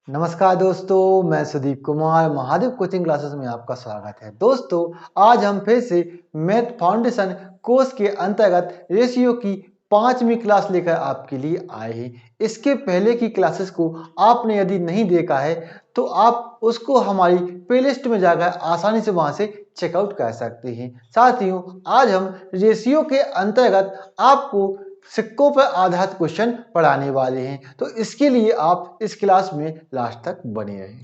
नमस्कार दोस्तों, मैं सुदीप कुमार महादेव कोचिंग क्लासेस में आपका स्वागत है। दोस्तों, आज हम फिर से मैथ फाउंडेशन कोर्स के अंतर्गत रेशियो की 5वीं क्लास लेकर आपके लिए आए हैं। इसके पहले की क्लासेस को आपने यदि नहीं देखा है तो आप उसको हमारी प्लेलिस्ट में जाकर आसानी से वहां से चेकआउट कर सकते हैं। साथियों, आज हम रेशियो के अंतर्गत आपको सिक्कों पर आधारित क्वेश्चन पढ़ाने वाले हैं, तो इसके लिए आप इस क्लास में लास्ट तक बने रहें।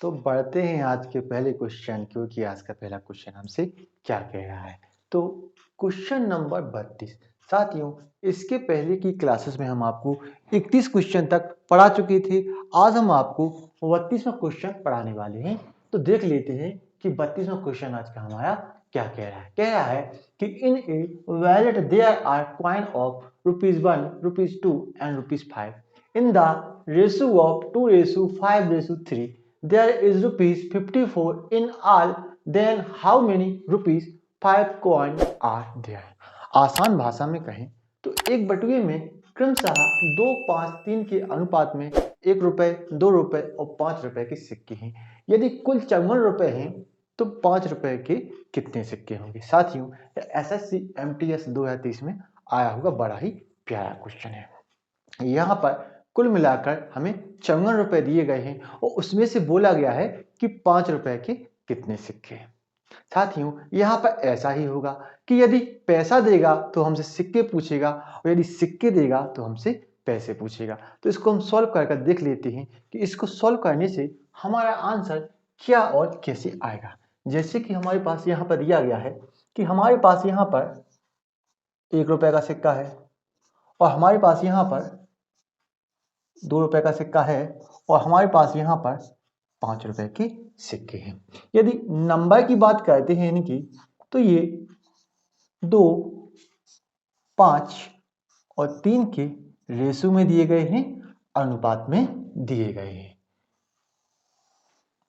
तो बढ़ते हैं आज के पहले क्वेश्चन, क्योंकि आज का पहला क्वेश्चन हमसे क्या कह रहा है। तो क्वेश्चन नंबर 32। साथियों, इसके पहले की क्लासेस में हम आपको 31 क्वेश्चन तक पढ़ा चुके थे। आज हम आपको 32वां क्वेश्चन पढ़ाने वाले हैं। तो देख लेते हैं कि 32वां क्वेश्चन आज का हमारा क्या कह रहा है। कह रहा है कि in a wallet there are coin of ₹1, ₹2 and ₹5 in the ratio of 2:5:3. There is ₹54 in all. Then how many ₹5 coin are there? आसान भाषा में कहें तो एक बटुए में क्रमशः 2, 5, 3 के अनुपात में ₹1, ₹2 और ₹5 के सिक्के हैं। यदि कुल 54 रुपए हैं तो ₹5 के कितने सिक्के होंगे। साथियों, SSC MTS 2023 में आया होगा, बड़ा ही प्यारा क्वेश्चन है। यहाँ पर कुल मिलाकर हमें 54 रुपए दिए गए हैं और उसमें से बोला गया है कि ₹5 के कितने सिक्के हैं। साथियों, यहाँ पर ऐसा ही होगा कि यदि पैसा देगा तो हमसे सिक्के पूछेगा और यदि सिक्के देगा तो हमसे पैसे पूछेगा। तो इसको हम सॉल्व कर देख लेते हैं कि इसको सॉल्व करने से हमारा आंसर क्या और कैसे आएगा। जैसे कि हमारे पास यहाँ पर दिया गया है कि हमारे पास यहाँ पर ₹1 का सिक्का है और हमारे पास यहाँ पर ₹2 का सिक्का है और हमारे पास यहाँ पर ₹5 के सिक्के हैं। यदि नंबर की बात करते हैं इनकी, तो ये 2, 5 और 3 के रेशो में दिए गए हैं, अनुपात में दिए गए हैं।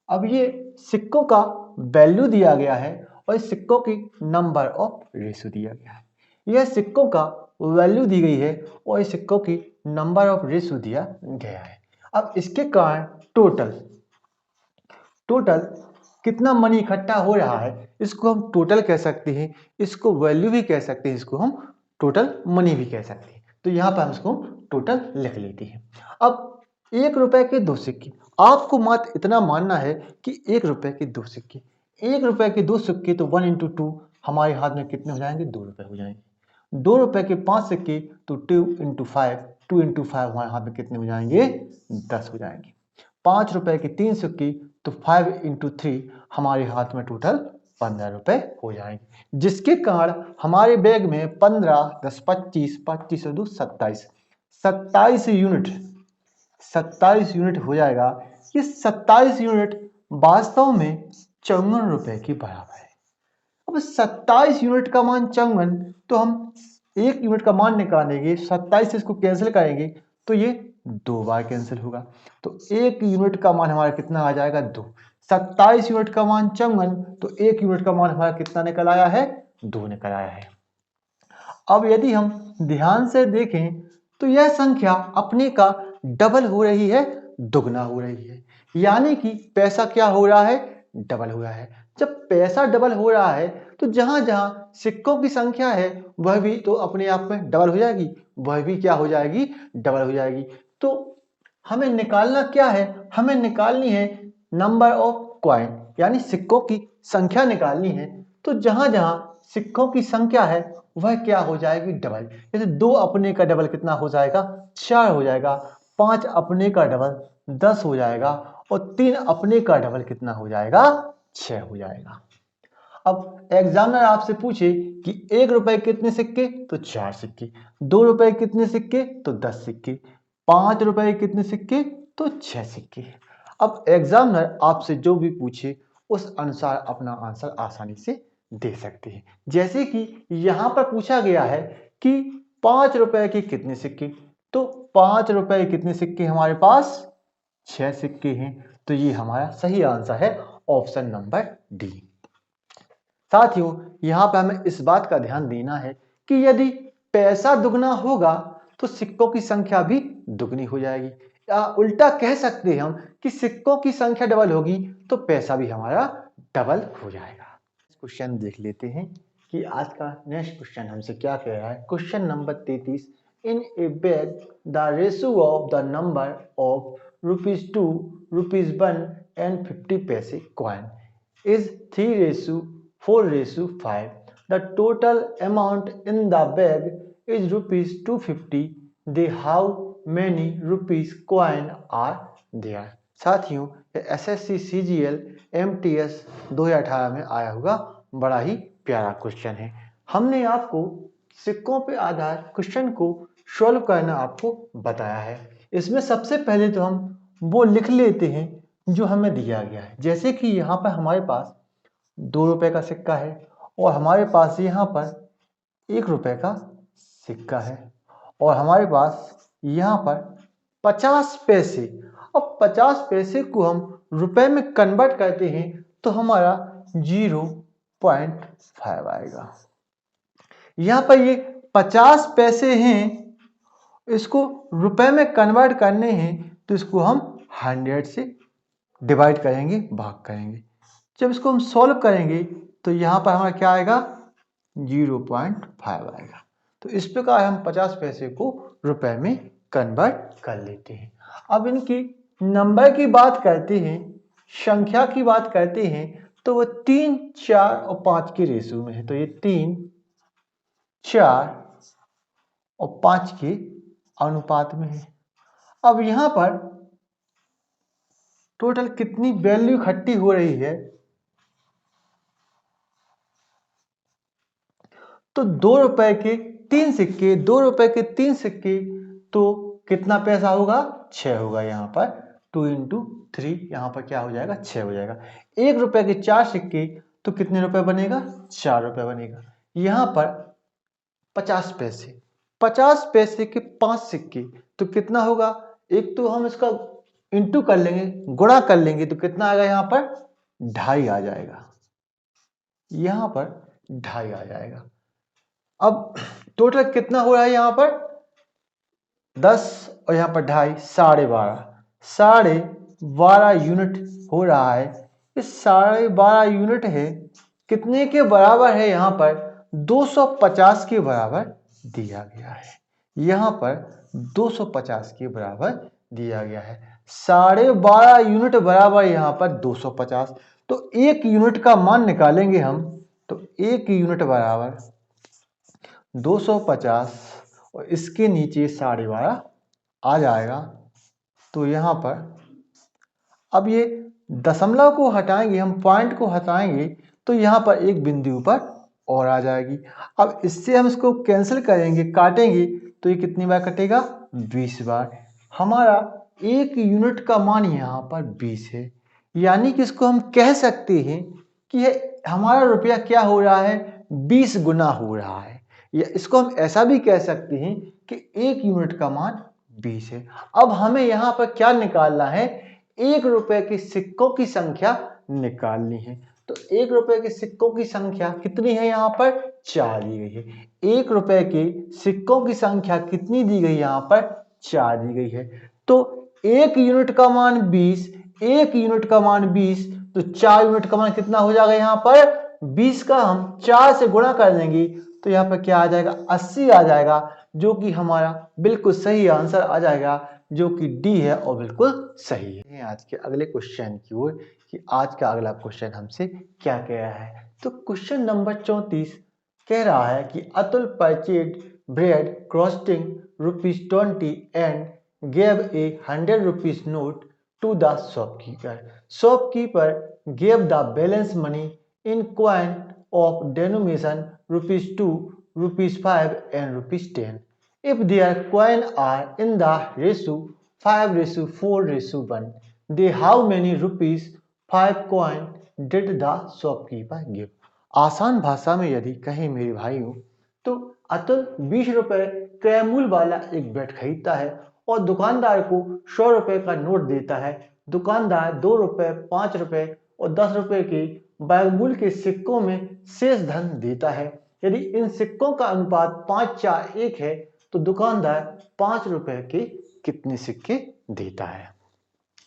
अब ये सिक्कों का वैल्यू दिया गया है और इस सिक्कों की नंबर ऑफ रेशो दिया गया है। यह सिक्कों का वैल्यू दी गई है और इस सिक्कों की नंबर ऑफ रेशो दिया गया है। अब इसके कारण टोटल कितना मनी इकट्ठा हो रहा है, इसको हम टोटल कह सकते हैं, इसको वैल्यू भी कह सकते हैं, इसको हम टोटल मनी भी कह सकते हैं। तो यहाँ पर हम इसको टोटल लिख लेते हैं। अब ₹1 के 2 सिक्के, आपको मात्र इतना मानना है कि ₹1 के 2 सिक्के, ₹1 के 2 सिक्के तो 1 into 2 हमारे हाथ में कितने हो जाएंगे? ₹2 हो जाएंगे। ₹2 के 5 सिक्के तो 2 into 5, 2 into 5 हमारे हाथ में कितने हो जाएंगे? 10 हो जाएंगे। ₹5 के 3 सिक्के तो 5 into 3 हमारे हाथ में टोटल ₹15 हो जाएंगे, जिसके कारण हमारे बैग में 15, 10, 25, 25 और 2 27, 27 यूनिट हो जाएगा। ये 27 यूनिट वास्तव में ₹54 के बराबर है। अब 27 यूनिट का मान 54, तो हम 1 यूनिट का मान निकालेंगे, 27 से इसको कैंसिल करेंगे तो ये 2 बार कैंसिल होगा। तो 1 यूनिट का मान हमारा कितना आ जाएगा? 2। 27 यूनिट का मान 54, तो 1 यूनिट का मान हमारा कितना निकल आया है? 2 निकल आया है। अब यदि हम ध्यान से देखें तो यह संख्या अपने का डबल हो रही है, दुगना हो रही है, यानी कि पैसा क्या हो रहा है? डबल हो रहा है। जब पैसा डबल हो रहा है तो जहां जहां सिक्कों की संख्या है वह भी तो अपने आप में डबल हो जाएगी, वह भी क्या हो जाएगी? डबल हो जाएगी। तो हमें निकालना क्या है? हमें निकालनी है नंबर ऑफ कॉइन, यानी सिक्कों की संख्या निकालनी है। तो जहां जहां सिक्कों की संख्या है वह क्या हो जाएगी? डबल। जैसे 2 अपने का डबल कितना हो जाएगा? 4 हो जाएगा। 5 अपने का डबल 10 हो जाएगा और 3 अपने का डबल कितना हो जाएगा? 6 हो जाएगा। अब एग्जामिनर आपसे पूछे कि ₹1 कितने सिक्के? तो 4 सिक्के। ₹2 कितने सिक्के? तो 10 सिक्के। ₹5 कितने सिक्के? तो 6 सिक्के। अब एग्जामिनर आपसे जो भी पूछे उस अनुसार अपना आंसर आसानी से दे सकते हैं। जैसे कि यहाँ पर पूछा गया है कि ₹5 के कितने सिक्के, तो ₹5 कितने सिक्के हमारे पास? 6 सिक्के हैं। तो ये हमारा सही आंसर है, ऑप्शन नंबर डी। साथियों, यहाँ पे हमें इस बात का ध्यान देना है कि यदि पैसा दुगना होगा तो सिक्कों की संख्या भी दुगनी हो जाएगी, या उल्टा कह सकते हैं हम कि सिक्कों की संख्या डबल होगी तो पैसा भी हमारा डबल हो जाएगा। क्वेश्चन देख लेते हैं कि आज का नेक्स्ट क्वेश्चन हमसे क्या कह रहा है। Question number 33, in A bag the ratio of the number of ₹2, ₹1 and 50 पैसे coin is 3:4:5. The total amount in the bag is ₹250. They how many rupees coin are there? साथियों, SSC CGL MTS 2018 में आया हुआ बड़ा ही प्यारा question है। हमने आपको सिक्कों पे आधार क्वेश्चन को सॉल्व करना आपको बताया है। इसमें सबसे पहले तो हम वो लिख लेते हैं जो हमें दिया गया है। जैसे कि यहाँ पर हमारे पास ₹2 का सिक्का है और हमारे पास यहाँ पर ₹1 का सिक्का है और हमारे पास यहाँ पर 50 पैसे। अब 50 पैसे को हम रुपए में कन्वर्ट करते हैं तो हमारा 0.5 आएगा। यहाँ पर ये 50 पैसे हैं, इसको रुपए में कन्वर्ट करने हैं तो इसको हम 100 से डिवाइड करेंगे, भाग करेंगे। जब इसको हम सॉल्व करेंगे तो यहाँ पर हमारा क्या आएगा, 0.5 आएगा। तो इस प्रकार हम 50 पैसे को रुपए में कन्वर्ट कर लेते हैं। अब इनकी नंबर की बात करते हैं, संख्या की बात करते हैं तो वो 3, 4 और 5 के रेशियो में है। तो ये 3, 4 और 5 के अनुपात में है। अब यहाँ पर टोटल कितनी वैल्यू इकट्ठी हो रही है, तो ₹2 के 3 सिक्के, ₹2 के 3 सिक्के तो कितना पैसा होगा, 6 होगा। यहाँ पर 2 × 3 यहाँ पर क्या हो जाएगा, 6 हो जाएगा। ₹1 के 4 सिक्के तो कितने रुपए बनेगा, ₹4 बनेगा। यहाँ पर 50 पैसे, 50 पैसे के 5 सिक्के तो कितना होगा, एक तो हम इसका इंटू कर लेंगे, गुणा कर लेंगे तो कितना आएगा, यहाँ पर 2.5 आ जाएगा। यहाँ पर 2.5 आ जाएगा। अब टोटल कितना हो रहा है, यहाँ पर 10 और यहाँ पर 2.5, 12.5, 12.5 यूनिट हो रहा है। इस 12.5 यूनिट है कितने के बराबर है, यहाँ पर 250 के बराबर दिया गया है। यहाँ पर 250 के बराबर दिया गया है। 12.5 यूनिट बराबर यहाँ पर 250, तो 1 यूनिट का मान निकालेंगे हम, तो 1 यूनिट बराबर 250 और इसके नीचे 12.5 आ जाएगा। तो यहाँ पर अब ये दशमलव को हटाएंगे हम, पॉइंट को हटाएंगे तो यहाँ पर एक बिंदु पर और आ जाएगी। अब इससे हम इसको कैंसिल करेंगे, काटेंगे तो ये कितनी बार कटेगा, 20 बार। हमारा 1 यूनिट का मान यहाँ पर 20 है, यानी कि इसको हम कह सकते हैं कि हमारा रुपया क्या हो रहा है, 20 गुना हो रहा है। या इसको हम ऐसा भी कह सकते हैं कि 1 यूनिट का मान 20 है। अब हमें यहाँ पर क्या निकालना है, ₹1 के सिक्कों की संख्या निकालनी है। तो ₹1 के सिक्कों की संख्या कितनी है, यहाँ पर 4 दी गई है। ₹1 के सिक्कों की संख्या कितनी दी गई, यहाँ पर 4 दी गई है। तो 1 यूनिट का मान 20, 1 यूनिट का मान 20, तो 4 यूनिट का मान कितना हो जाएगा, यहाँ पर 20 का हम 4 से गुणा कर देंगे तो यहाँ पर क्या आ जाएगा, 80 आ जाएगा, जो कि हमारा बिल्कुल सही आंसर आ जाएगा, जो कि डी है और बिल्कुल सही है। आज के अगले क्वेश्चन की ओर कि आज का अगला क्वेश्चन हमसे क्या कह रहा है। तो क्वेश्चन नंबर 34 कह रहा है कि Atul purchase bread costing ₹20 and gave a ₹100 note to the shopkeeper. Shopkeeper gave the balance money in coin of denomination ₹2, ₹5 and ₹10. If their coin are in the ratio 5:4:1, they how many ₹5 coin did the shopkeeper give? आसान भाषा में यदि कहें मेरे भाइयों तो अतुल ₹20 क्रय मूल्य वाला एक बैट खरीदता है और दुकानदार को ₹100 का नोट देता है। दुकानदार ₹2, ₹5 और ₹10 के बैगमूल के सिक्कों में शेष धन देता है। यदि इन सिक्कों का अनुपात 5:4:1 है तो दुकानदार 5 रुपए के कितने सिक्के देता है।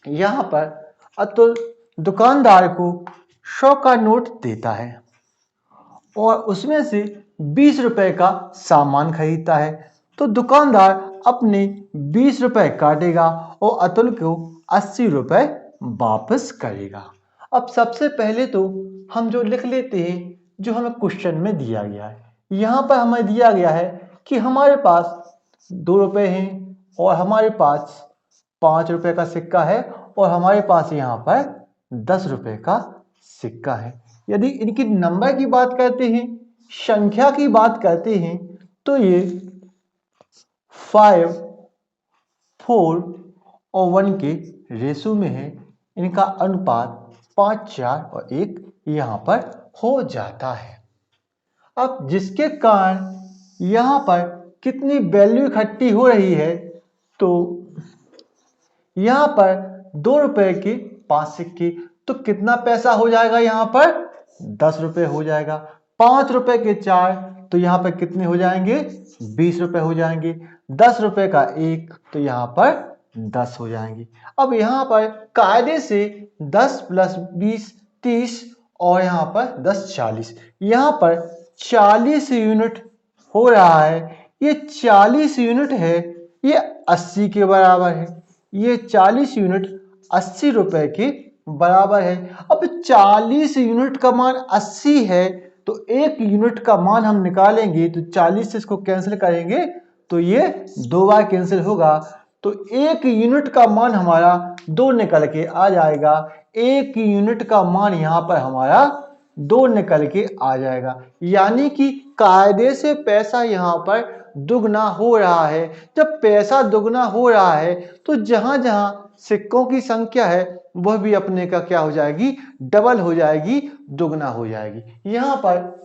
यहाँ पर अतुल दुकानदार को 100 का नोट देता है और उसमें से 20 रुपए का सामान खरीदता है, तो दुकानदार अपने 20 रुपए काटेगा और अतुल को 80 रुपए वापस करेगा। अब सबसे पहले तो हम जो लिख लेते हैं जो हमें क्वेश्चन में दिया गया है। यहाँ पर हमें दिया गया है कि हमारे पास 2 रुपए हैं और हमारे पास 5 रुपए का सिक्का है और हमारे पास यहाँ पर 10 रुपए का सिक्का है। यदि इनकी नंबर की बात करते हैं, संख्या की बात करते हैं, तो ये 5, 4 और 1 के रेशो में है। इनका अनुपात 5, 4 और 1 यहाँ पर हो जाता है। अब जिसके कारण यहाँ पर कितनी वैल्यू इकट्ठी हो रही है, तो यहाँ पर 2 रुपए के 5 सिक्के, तो कितना पैसा हो जाएगा यहाँ पर 10 रुपए हो जाएगा। 5 रुपए के 4, तो यहाँ पर कितने हो जाएंगे 20 रुपए हो जाएंगे। 10 रुपए का 1, तो यहाँ पर 10 हो जाएंगे। अब यहाँ पर कायदे से 10 + 20 30 और यहाँ पर 10 40, यहाँ पर 40 यूनिट हो रहा है। ये 40 यूनिट है, ये 80 के बराबर है। ये 40 यूनिट 80 रुपए के बराबर है। अब 40 यूनिट का मान 80 है, तो 1 यूनिट का मान हम निकालेंगे तो 40 से इसको कैंसिल करेंगे तो ये 2 बार कैंसिल होगा, तो 1 यूनिट का मान हमारा 2 निकल के आ जाएगा। 1 यूनिट का मान यहाँ पर हमारा 2 निकल के आ जाएगा, यानी कि कायदे से पैसा यहाँ पर दुगना हो रहा है। जब पैसा दुगना हो रहा है तो जहां जहां सिक्कों की संख्या है वह भी अपने का क्या हो जाएगी, डबल हो जाएगी, दुगना हो जाएगी। यहाँ पर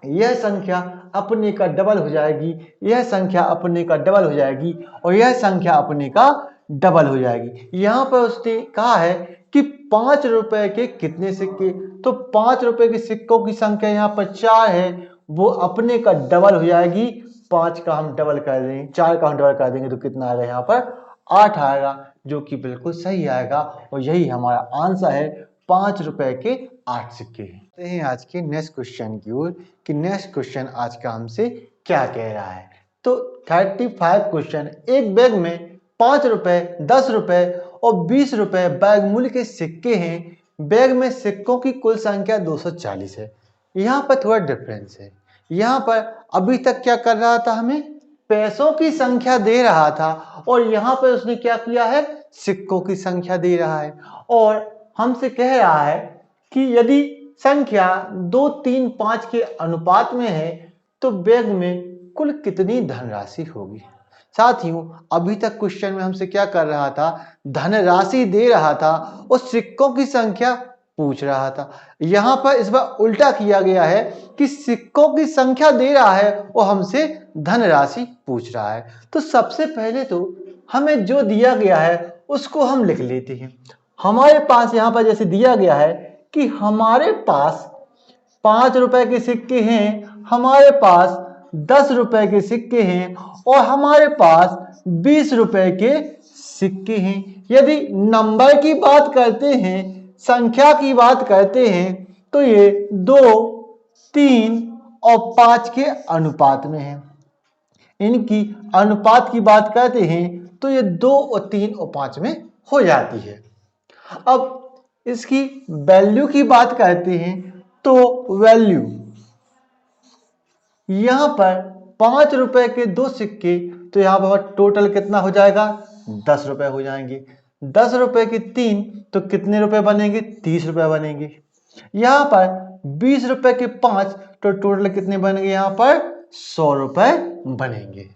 यह संख्या अपने का डबल हो जाएगी, यह संख्या अपने का डबल हो जाएगी और यह संख्या अपने का डबल हो जाएगी। यहाँ पर उसने कहा है कि 5 रुपए के कितने सिक्के, तो 5 रुपए के सिक्कों की संख्या यहाँ पर 4 है, वो अपने का डबल हो जाएगी। 5 का हम डबल कर देंगे, 4 का हम डबल कर देंगे तो कितना आएगा यहाँ पर 8 आएगा, जो कि बिल्कुल सही आएगा और यही हमारा आंसर है। 5 रुपए के 8 सिक्के हैं। आज के नेक्स्ट क्वेश्चन की ओर कि नेक्स्ट क्वेश्चन आज का हमसे क्या कह रहा है। तो 35 क्वेश्चन, एक बैग में 5 रुपए, 10 रुपए और 20 रुपए बैग मूल्य के सिक्के हैं। बैग में सिक्कों की कुल संख्या 240 है। यहाँ पर थोड़ा डिफरेंस है। यहाँ पर अभी तक क्या कर रहा था, हमें पैसों की संख्या दे रहा था और यहाँ पर उसने क्या किया है, सिक्कों की संख्या दे रहा है और हमसे कह रहा है कि यदि संख्या 2, 3, 5 के अनुपात में है तो बैग में कुल कितनी धनराशि होगी। साथियों, अभी तक क्वेश्चन में हमसे क्या कर रहा था, धनराशि दे रहा था और सिक्कों की संख्या पूछ रहा था। यहाँ पर इस बार उल्टा किया गया है कि सिक्कों की संख्या दे रहा है और हमसे धनराशि पूछ रहा है। तो सबसे पहले तो हमें जो दिया गया है उसको हम लिख लेते हैं। हमारे पास यहाँ पर जैसे दिया गया है कि हमारे पास 5 रुपए के सिक्के हैं, हमारे पास 10 रुपए के सिक्के हैं और हमारे पास 20 रुपए के सिक्के हैं। यदि नंबर की बात करते हैं, संख्या की बात करते हैं, तो ये 2, 3 और 5 के अनुपात में है। इनकी अनुपात की बात करते हैं तो ये 2 और 3 और 5 में हो जाती है। अब इसकी वैल्यू की बात करते हैं तो वैल्यू यहां पर 5 रुपए के 2 सिक्के, तो यहां पर टोटल कितना हो जाएगा, 10 रुपए हो जाएंगे। 10 रुपए के 3, तो कितने रुपए बनेंगे, 30 रुपए बनेंगे। यहां पर 20 रुपए के 5, तो टोटल कितने बनेंगे, यहां पर 100 रुपए बनेंगे।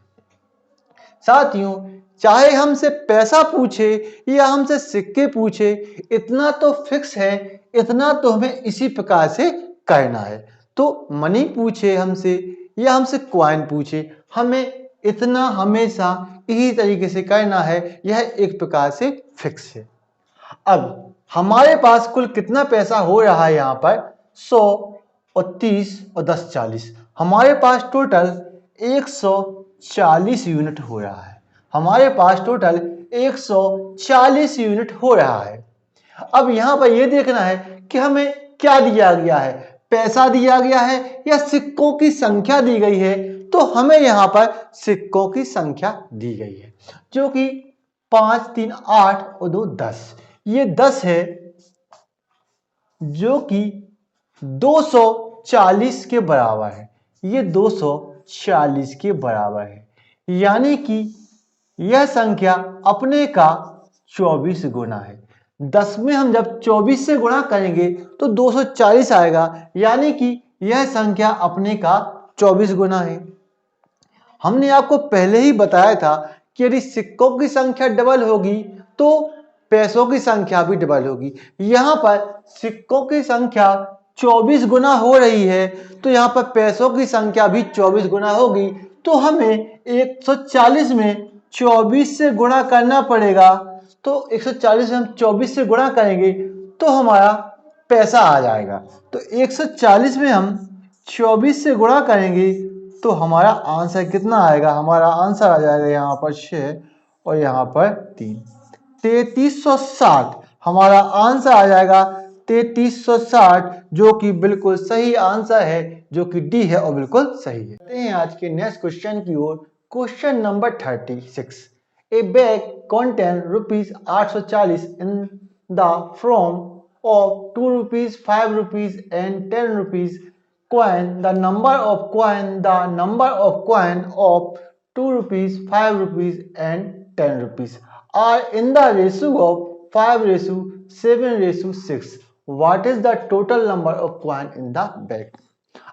साथियों, चाहे हमसे पैसा पूछे या हमसे सिक्के पूछे, इतना तो फिक्स है, इतना तो हमें इसी प्रकार से करना है। तो मनी पूछे हमसे या हमसे कॉइन पूछे, हमें इतना हमेशा इसी तरीके से करना है, यह एक प्रकार से फिक्स है। अब हमारे पास कुल कितना पैसा हो रहा है यहाँ पर 100 और 30 और 10 40। हमारे पास टोटल 140 यूनिट हो रहा है। हमारे पास टोटल 140 यूनिट हो रहा है। अब यहाँ पर यह देखना है कि हमें क्या दिया गया है, पैसा दिया गया है या सिक्कों की संख्या दी गई है। तो हमें यहाँ पर सिक्कों की संख्या दी गई है जो कि 5 3 8 और 2 10। ये 10 है जो कि 240 के बराबर है। ये 240 के बराबर है, यानी कि यह संख्या अपने का 24 गुना है। 10 में हम जब 24 से गुणा करेंगे तो 240 आएगा, यानी कि यह संख्या अपने का 24 गुना है। हमने आपको पहले ही बताया था कि यदि सिक्कों की संख्या डबल होगी तो पैसों की संख्या भी डबल होगी। यहाँ पर सिक्कों की संख्या 24 गुना हो रही है तो यहाँ पर पैसों की संख्या भी 24 गुना होगी। तो हमें 140 में 24 से गुणा करना पड़ेगा। तो 140 में हम 24 से गुणा करेंगे तो हमारा पैसा आ जाएगा। तो 140 में हम 24 से गुणा करेंगे तो हमारा आंसर कितना आएगा? हमारा आंसर आ जाएगा यहाँ पर 6 और यहाँ पर 3, 3360। हमारा आंसर आ जाएगा 3360, जो कि बिल्कुल सही आंसर है, जो कि डी है और बिल्कुल सही है। चलते हैं आज के नेक्स्ट क्वेश्चन की ओर। Question number 36। A bag contain rupees 840 in the form of 2 rupees, 5 rupees and 10 rupees coin. The number of coin of 2 rupees, 5 rupees and 10 rupees are in the ratio of 5:7:6. What is the total number of coin in the bag?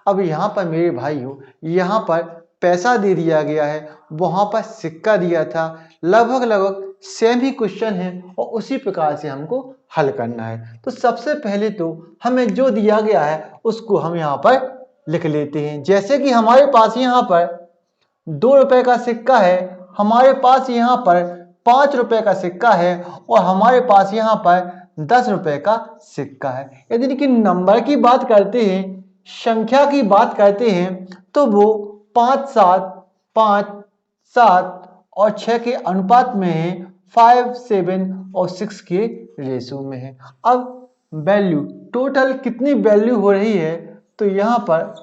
अब यहाँ पर मेरे भाइयों, यहाँ पर पैसा दे दिया गया है, वहां पर सिक्का दिया था। लगभग सेम ही क्वेश्चन है और उसी प्रकार से हमको हल करना है। तो सबसे पहले तो हमें जो दिया गया है उसको हम यहाँ पर लिख लेते हैं। जैसे कि हमारे पास यहाँ पर 2 रुपए का सिक्का है, हमारे पास यहाँ पर 5 रुपए का सिक्का है और हमारे पास यहाँ पर 10 रुपए का सिक्का है। यदि कि नंबर की बात करते हैं, संख्या की बात करते हैं, तो वो 5 7 5 7 और 6 के अनुपात में है, 5 7 और 6 के रेशो में है। अब वैल्यू टोटल कितनी वैल्यू हो रही है, तो यहाँ पर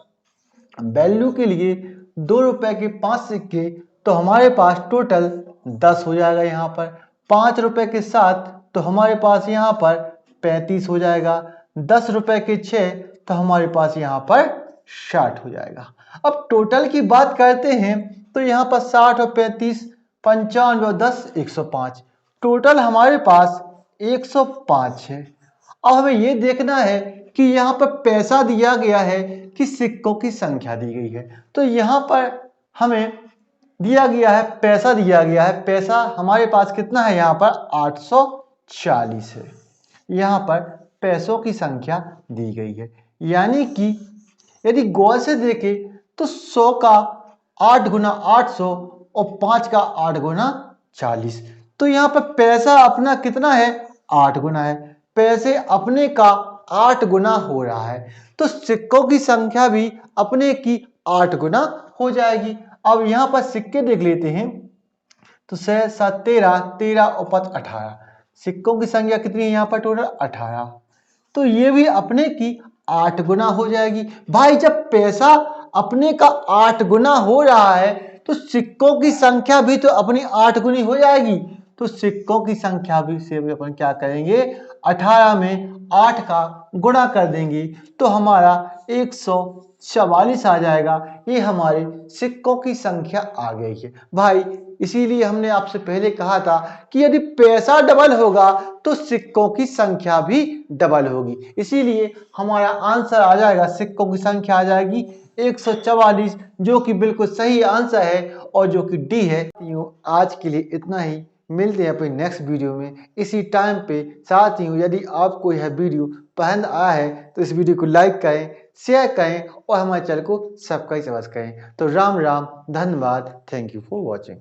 वैल्यू के लिए 2 रुपए के 5 सिक्के, तो हमारे पास टोटल 10 हो जाएगा। यहाँ पर 5 रुपए के 7, तो हमारे पास यहाँ पर 35 हो जाएगा। 10 रुपए के 6, तो हमारे पास यहाँ पर 60 हो जाएगा। अब टोटल की बात करते हैं तो यहाँ पर 60 और 35, 95 और 10, 105। टोटल हमारे पास 105 है। अब हमें ये देखना है कि यहाँ पर पैसा दिया गया है कि सिक्कों की संख्या दी गई है। तो यहाँ पर हमें दिया गया है, पैसा दिया गया है। पैसा हमारे पास कितना है? यहाँ पर 840 है। यहाँ पर पैसों की संख्या दी गई है, यानी कि यदि गौर से देखें तो 100 का 8 गुना 800 और 5 का 8 गुना 40। तो यहाँ पर पैसा अपना कितना है? 8 गुना है। पैसे अपने का 8 गुना हो रहा है, तो सिक्कों की संख्या भी अपने की 8 गुना हो जाएगी। अब यहाँ पर सिक्के देख लेते हैं, तो 6 7 13, 13 और 5 18। सिक्कों की संख्या कितनी है यहाँ पर? टोटल 18। तो ये भी अपने की 8 गुना हो जाएगी। भाई जब पैसा अपने का 8 गुना हो रहा है तो सिक्कों की संख्या भी तो अपनी 8 गुनी हो जाएगी। तो सिक्कों की संख्या भी से भी अपन क्या करेंगे? 18 में 8 का गुणा कर देंगे तो हमारा 144 आ जाएगा। ये हमारे सिक्कों की संख्या आ गई है भाई। इसीलिए हमने आपसे पहले कहा था कि यदि पैसा डबल होगा तो सिक्कों की संख्या भी डबल होगी। इसीलिए हमारा आंसर आ जाएगा, सिक्कों की संख्या आ जाएगी 144, जो कि बिल्कुल सही आंसर है और जो कि डी है। आज के लिए इतना ही, मिलते हैं अपने नेक्स्ट वीडियो में इसी टाइम पे। साथ ही यदि आपको यह वीडियो पसंद आया है तो इस वीडियो को लाइक करें, शेयर करें और हमारे चैनल को सब्सक्राइब करें। तो राम राम, धन्यवाद, थैंक यू फॉर वॉचिंग।